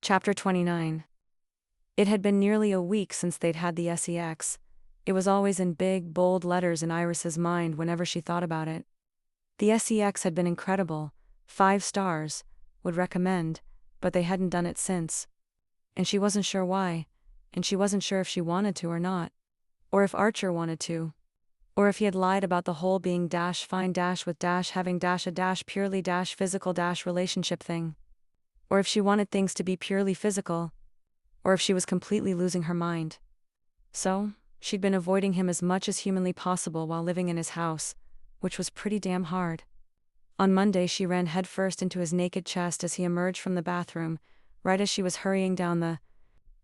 Chapter 29. It had been nearly a week since they'd had the sex. It was always in big, bold letters in Iris's mind whenever she thought about it. The sex had been incredible, 5 stars, would recommend, but they hadn't done it since. And she wasn't sure why, and she wasn't sure if she wanted to or not. Or if Archer wanted to. Or if he had lied about the whole being fine with having a purely physical relationship thing. Or if she wanted things to be purely physical. Or if she was completely losing her mind. So, she'd been avoiding him as much as humanly possible while living in his house, which was pretty damn hard. On Monday she ran headfirst into his naked chest as he emerged from the bathroom, right as she was hurrying down the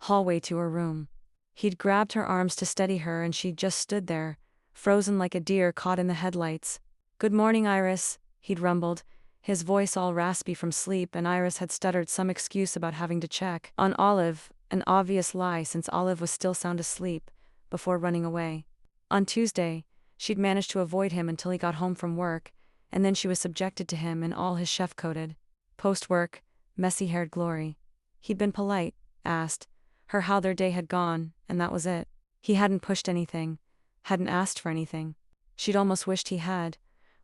hallway to her room. He'd grabbed her arms to steady her and she just stood there, frozen like a deer caught in the headlights. "Good morning, Iris," he'd rumbled, his voice all raspy from sleep, and Iris had stuttered some excuse about having to check on Olive, an obvious lie since Olive was still sound asleep, before running away. On Tuesday, she'd managed to avoid him until he got home from work, and then she was subjected to him in all his chef-coated, post-work, messy-haired glory. He'd been polite, asked her how their day had gone, and that was it. He hadn't pushed anything, hadn't asked for anything. She'd almost wished he had,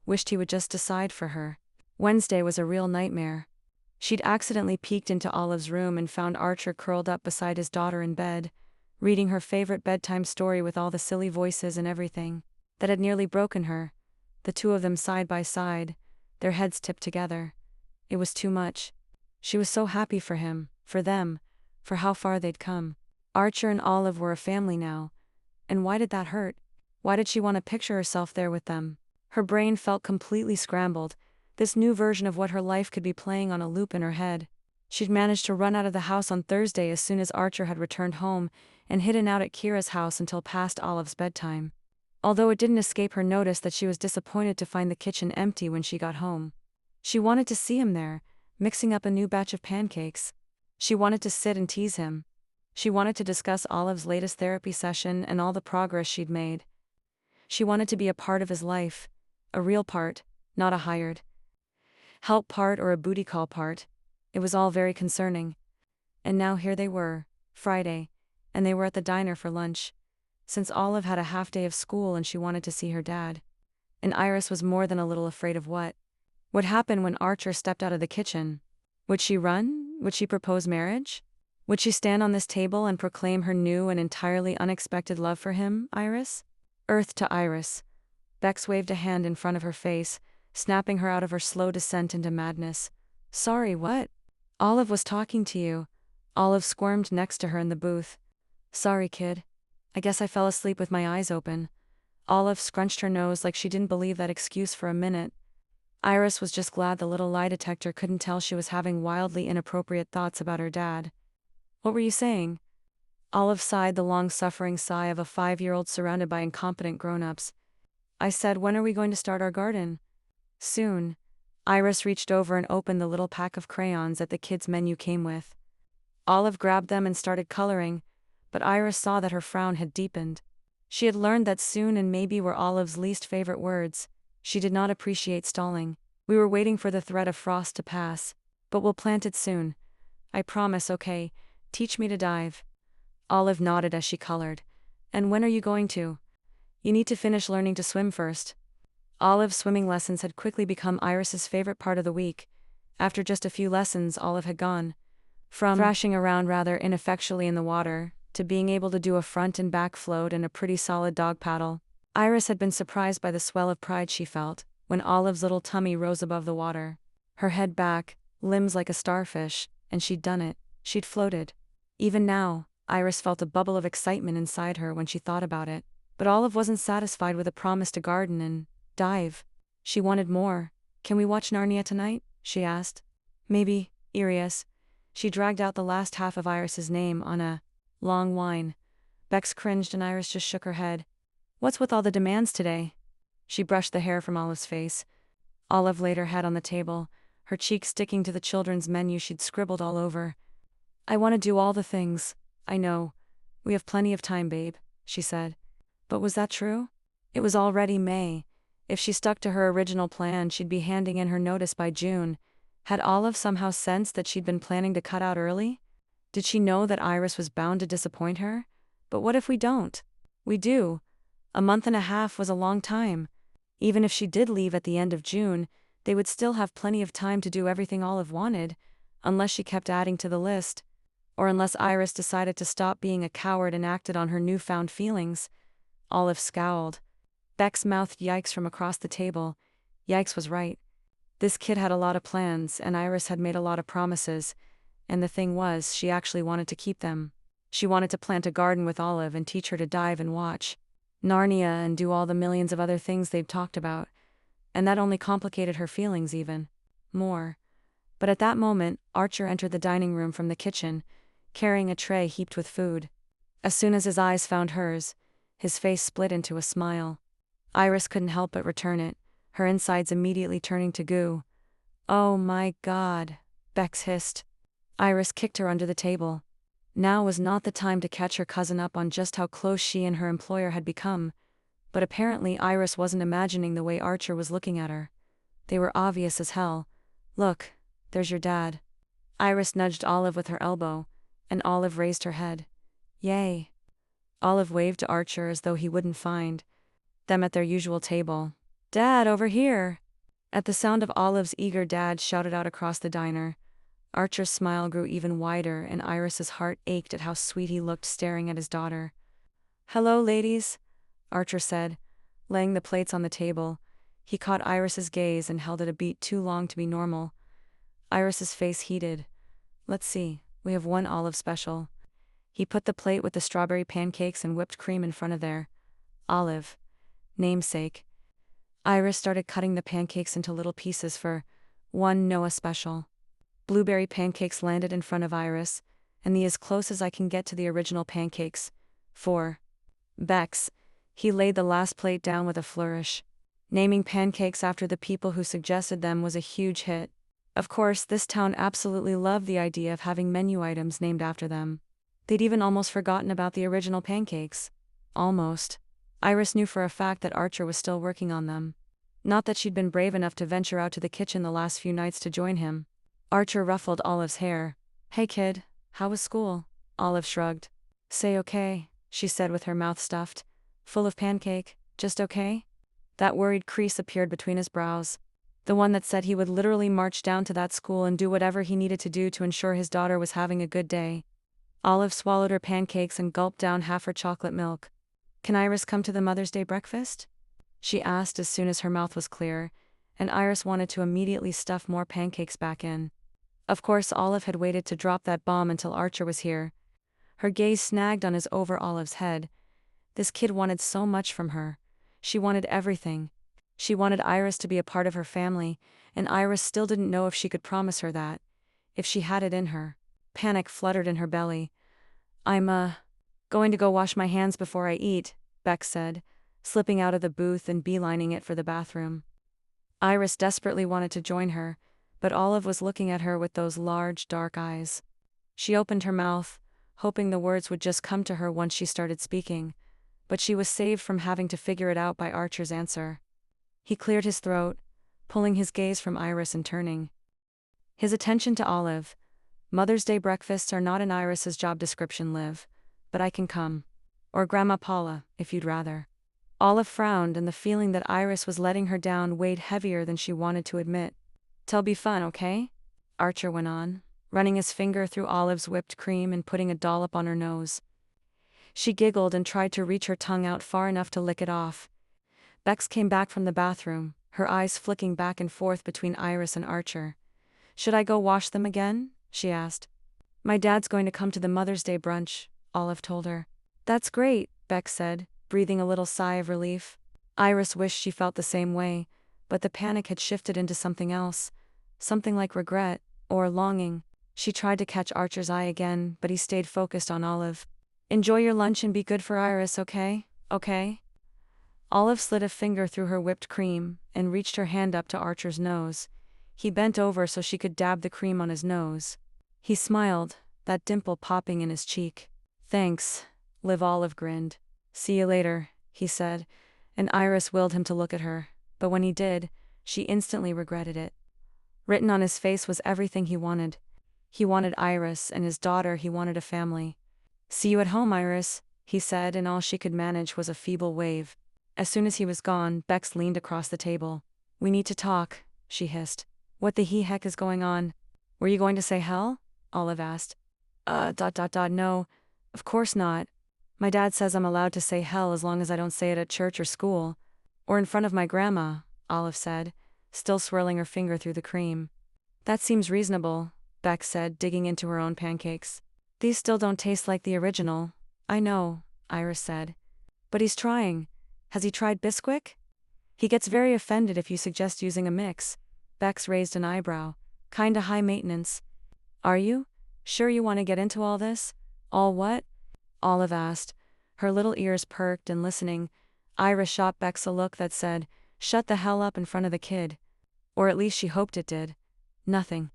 wished he would just decide for her. Wednesday was a real nightmare. She'd accidentally peeked into Olive's room and found Archer curled up beside his daughter in bed, reading her favorite bedtime story with all the silly voices and everything. That had nearly broken her, the two of them side by side, their heads tipped together. It was too much. She was so happy for him, for them, for how far they'd come. Archer and Olive were a family now. And why did that hurt? Why did she want to picture herself there with them? Her brain felt completely scrambled, this new version of what her life could be playing on a loop in her head. She'd managed to run out of the house on Thursday as soon as Archer had returned home, and hidden out at Kira's house until past Olive's bedtime. Although it didn't escape her notice that she was disappointed to find the kitchen empty when she got home. She wanted to see him there, mixing up a new batch of pancakes. She wanted to sit and tease him. She wanted to discuss Olive's latest therapy session and all the progress she'd made. She wanted to be a part of his life, a real part, not a hired help part or a booty call part. It was all very concerning. And now here they were, Friday, and they were at the diner for lunch. Since Olive had a half day of school and she wanted to see her dad. And Iris was more than a little afraid of what would happen when Archer stepped out of the kitchen. Would she run? Would she propose marriage? Would she stand on this table and proclaim her new and entirely unexpected love for him, Iris? Earth to Iris. Bex waved a hand in front of her face, snapping her out of her slow descent into madness. "Sorry, what?" "Olive was talking to you." Olive squirmed next to her in the booth. "Sorry, kid. I guess I fell asleep with my eyes open." Olive scrunched her nose like she didn't believe that excuse for a minute. Iris was just glad the little lie detector couldn't tell she was having wildly inappropriate thoughts about her dad. "What were you saying?" Olive sighed the long-suffering sigh of a 5-year-old surrounded by incompetent grown-ups. "I said, when are we going to start our garden?" "Soon." Iris reached over and opened the little pack of crayons that the kids' menu came with. Olive grabbed them and started coloring, but Iris saw that her frown had deepened. She had learned that soon and maybe were Olive's least favorite words. She did not appreciate stalling. "We were waiting for the threat of frost to pass. But we'll plant it soon. I promise, okay? Teach me to dive." Olive nodded as she colored. "And when are you going to?" "You need to finish learning to swim first." Olive's swimming lessons had quickly become Iris's favorite part of the week. After just a few lessons, Olive had gone from thrashing around rather ineffectually in the water to being able to do a front and back float and a pretty solid dog paddle. Iris had been surprised by the swell of pride she felt when Olive's little tummy rose above the water. Her head back, limbs like a starfish, and she'd done it. She'd floated. Even now, Iris felt a bubble of excitement inside her when she thought about it. But Olive wasn't satisfied with a promise to garden and dive. She wanted more. "Can we watch Narnia tonight?" she asked. "Maybe, Irius." She dragged out the last half of Iris's name on a long whine. Bex cringed and Iris just shook her head. "What's with all the demands today?" She brushed the hair from Olive's face. Olive laid her head on the table, her cheek sticking to the children's menu she'd scribbled all over. "I want to do all the things. I know. We have plenty of time, babe," she said. But was that true? It was already May. If she stuck to her original plan, she'd be handing in her notice by June. Had Olive somehow sensed that she'd been planning to cut out early? Did she know that Iris was bound to disappoint her? But what if we don't? We do. A month and a half was a long time. Even if she did leave at the end of June, they would still have plenty of time to do everything Olive wanted, unless she kept adding to the list. Or unless Iris decided to stop being a coward and acted on her newfound feelings. Olive scowled. Bex mouthed yikes from across the table. Yikes was right. This kid had a lot of plans, and Iris had made a lot of promises, and the thing was, she actually wanted to keep them. She wanted to plant a garden with Olive and teach her to dive and watch Narnia and do all the millions of other things they'd talked about, and that only complicated her feelings even more. But at that moment, Archer entered the dining room from the kitchen, carrying a tray heaped with food. As soon as his eyes found hers, his face split into a smile. Iris couldn't help but return it, her insides immediately turning to goo. "Oh my God," Bex hissed. Iris kicked her under the table. Now was not the time to catch her cousin up on just how close she and her employer had become, but apparently Iris wasn't imagining the way Archer was looking at her. They were obvious as hell. "Look, there's your dad." Iris nudged Olive with her elbow, and Olive raised her head. "Yay." Olive waved to Archer as though he wouldn't find them at their usual table. "Dad, over here!" At the sound of Olive's eager dad shouted out across the diner. Archer's smile grew even wider, and Iris's heart ached at how sweet he looked staring at his daughter. "Hello, ladies," Archer said, laying the plates on the table. He caught Iris's gaze and held it a beat too long to be normal. Iris's face heated. "Let's see, we have one Olive special." He put the plate with the strawberry pancakes and whipped cream in front of their Olive namesake. Iris started cutting the pancakes into little pieces for one Noah special. Blueberry pancakes landed in front of Iris, and the as close as I can get to the original pancakes. For Bex, he laid the last plate down with a flourish. Naming pancakes after the people who suggested them was a huge hit. Of course, this town absolutely loved the idea of having menu items named after them. They'd even almost forgotten about the original pancakes. Almost. Iris knew for a fact that Archer was still working on them. Not that she'd been brave enough to venture out to the kitchen the last few nights to join him. Archer ruffled Olive's hair. "Hey kid, how was school?" Olive shrugged. "Say okay," she said with her mouth stuffed. "Full of pancake, just okay?" That worried crease appeared between his brows. The one that said he would literally march down to that school and do whatever he needed to do to ensure his daughter was having a good day. Olive swallowed her pancakes and gulped down half her chocolate milk. "Can Iris come to the Mother's Day breakfast?" she asked as soon as her mouth was clear, and Iris wanted to immediately stuff more pancakes back in. Of course, Olive had waited to drop that bomb until Archer was here. Her gaze snagged on his over Olive's head. This kid wanted so much from her. She wanted everything. She wanted Iris to be a part of her family, and Iris still didn't know if she could promise her that, if she had it in her. Panic fluttered in her belly. "I'm going to go wash my hands before I eat," Bex said, slipping out of the booth and beelining it for the bathroom. Iris desperately wanted to join her, but Olive was looking at her with those large, dark eyes. She opened her mouth, hoping the words would just come to her once she started speaking, but she was saved from having to figure it out by Archer's answer. He cleared his throat, pulling his gaze from Iris and turning his attention to Olive. "Mother's Day breakfasts are not in Iris's job description, Liv, but I can come. Or Grandma Paula, if you'd rather." Olive frowned, and the feeling that Iris was letting her down weighed heavier than she wanted to admit. "Tell be fun, okay?" Archer went on, running his finger through Olive's whipped cream and putting a dollop on her nose. She giggled and tried to reach her tongue out far enough to lick it off. Bex came back from the bathroom, her eyes flicking back and forth between Iris and Archer. "Should I go wash them again?" she asked. "My dad's going to come to the Mother's Day brunch," Olive told her. "That's great," Bex said, breathing a little sigh of relief. Iris wished she felt the same way, but the panic had shifted into something else, something like regret, or longing. She tried to catch Archer's eye again, but he stayed focused on Olive. "Enjoy your lunch and be good for Iris, okay? Okay?" Olive slid a finger through her whipped cream, and reached her hand up to Archer's nose. He bent over so she could dab the cream on his nose. He smiled, that dimple popping in his cheek. "Thanks," Liv. Olive grinned. "See you later," he said, and Iris willed him to look at her, but when he did, she instantly regretted it. Written on his face was everything he wanted. He wanted Iris and his daughter, he wanted a family. "See you at home, Iris," he said, and all she could manage was a feeble wave. As soon as he was gone, Bex leaned across the table. "We need to talk," she hissed. "What the heck is going on?" "Were you going to say hell?" Olive asked. No, of course not. My dad says I'm allowed to say hell as long as I don't say it at church or school. Or in front of my grandma," Olive said, still swirling her finger through the cream. "That seems reasonable," Bex said, digging into her own pancakes. "These still don't taste like the original." "I know," Iris said. "But he's trying. Has he tried Bisquick?" "He gets very offended if you suggest using a mix." Bex raised an eyebrow. "Kinda high maintenance." "Are you? Sure you want to get into all this?" "All what?" Olive asked. Her little ears perked, and listening, Iris shot Bex a look that said, "Shut the hell up," in front of the kid. Or at least she hoped it did. "Nothing.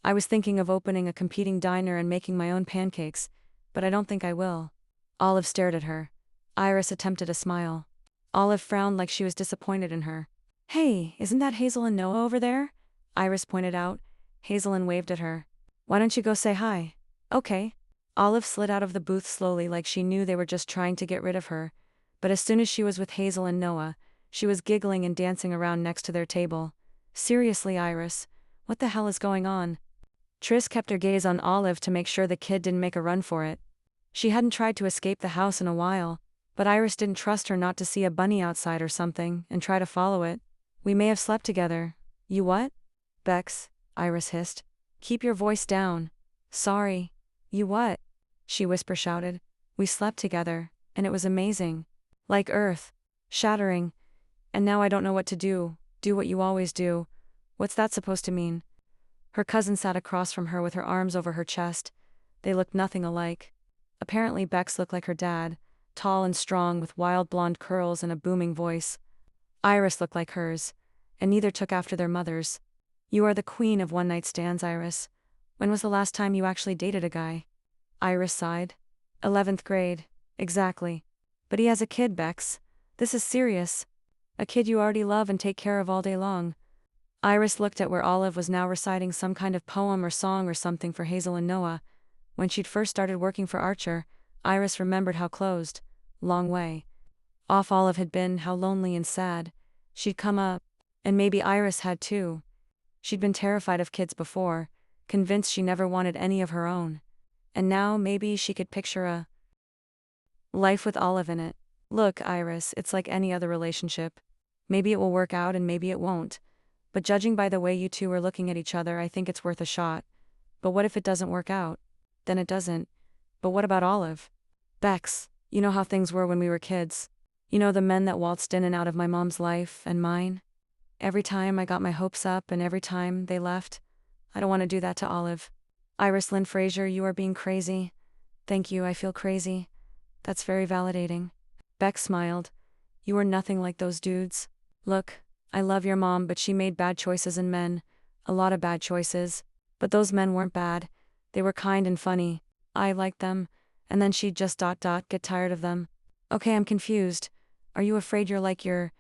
I was thinking of opening a competing diner and making my own pancakes, but I don't think I will." Olive stared at her. Iris attempted a smile. Olive frowned like she was disappointed in her. "Hey, isn't that Hazel and Noah over there?" Iris pointed out. Hazel waved at her. "Why don't you go say hi?" "Okay." Olive slid out of the booth slowly, like she knew they were just trying to get rid of her, but as soon as she was with Hazel and Noah, she was giggling and dancing around next to their table. "Seriously, Iris, what the hell is going on?" Tris kept her gaze on Olive to make sure the kid didn't make a run for it. She hadn't tried to escape the house in a while, but Iris didn't trust her not to see a bunny outside or something and try to follow it. "We may have slept together." "You what?" "Bex," Iris hissed. "Keep your voice down." "Sorry." "You what?" she shouted. "We slept together, and it was amazing. Like earth shattering. And now I don't know what to do. Do what you always do." "What's that supposed to mean?" Her cousin sat across from her with her arms over her chest. They looked nothing alike. Apparently Bex looked like her dad, tall and strong with wild blonde curls and a booming voice. Iris looked like hers, and neither took after their mothers. "You are the queen of one-night stands, Iris. When was the last time you actually dated a guy?" Iris sighed. 11th grade. Exactly. "But he has a kid, Bex. This is serious. A kid you already love and take care of all day long." Iris looked at where Olive was now reciting some kind of poem or song or something for Hazel and Noah. When she'd first started working for Archer, Iris remembered how closed, long way off Olive had been, how lonely and sad. She'd come up, and maybe Iris had too. She'd been terrified of kids before, convinced she never wanted any of her own. And now maybe she could picture a life with Olive in it. "Look, Iris, it's like any other relationship. Maybe it will work out and maybe it won't. But judging by the way you two are looking at each other, I think it's worth a shot. But what if it doesn't work out?" "Then it doesn't. But what about Olive?" "Bex, you know how things were when we were kids. You know the men that waltzed in and out of my mom's life and mine? Every time I got my hopes up and every time they left. I don't want to do that to Olive." "Iris Lynn Fraser, you are being crazy." "Thank you, I feel crazy. That's very validating." Bex smiled. "You were nothing like those dudes. Look, I love your mom, but she made bad choices in men. A lot of bad choices. But those men weren't bad. They were kind and funny. I liked them. And then she'd just get tired of them." "Okay, I'm confused. Are you afraid you're like your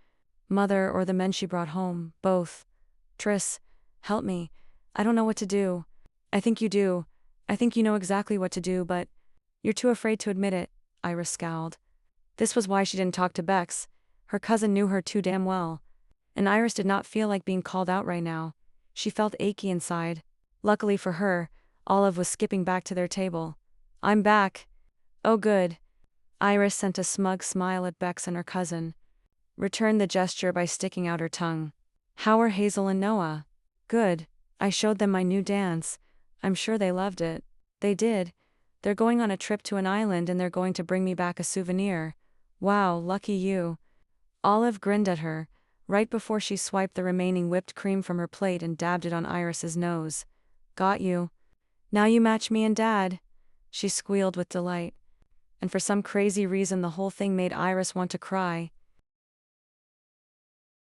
mother or the men she brought home? Both?" "Tris, help me. I don't know what to do." "I think you do. I think you know exactly what to do, but you're too afraid to admit it." Iris scowled. This was why she didn't talk to Bex. Her cousin knew her too damn well. And Iris did not feel like being called out right now. She felt achy inside. Luckily for her, Olive was skipping back to their table. "I'm back." "Oh good." Iris sent a smug smile at Bex and her cousin. Returned the gesture by sticking out her tongue. "How are Hazel and Noah?" "Good. I showed them my new dance. I'm sure they loved it." "They did. They're going on a trip to an island and they're going to bring me back a souvenir." "Wow, lucky you." Olive grinned at her, right before she swiped the remaining whipped cream from her plate and dabbed it on Iris's nose. "Got you. Now you match me and Dad." She squealed with delight. And for some crazy reason the whole thing made Iris want to cry.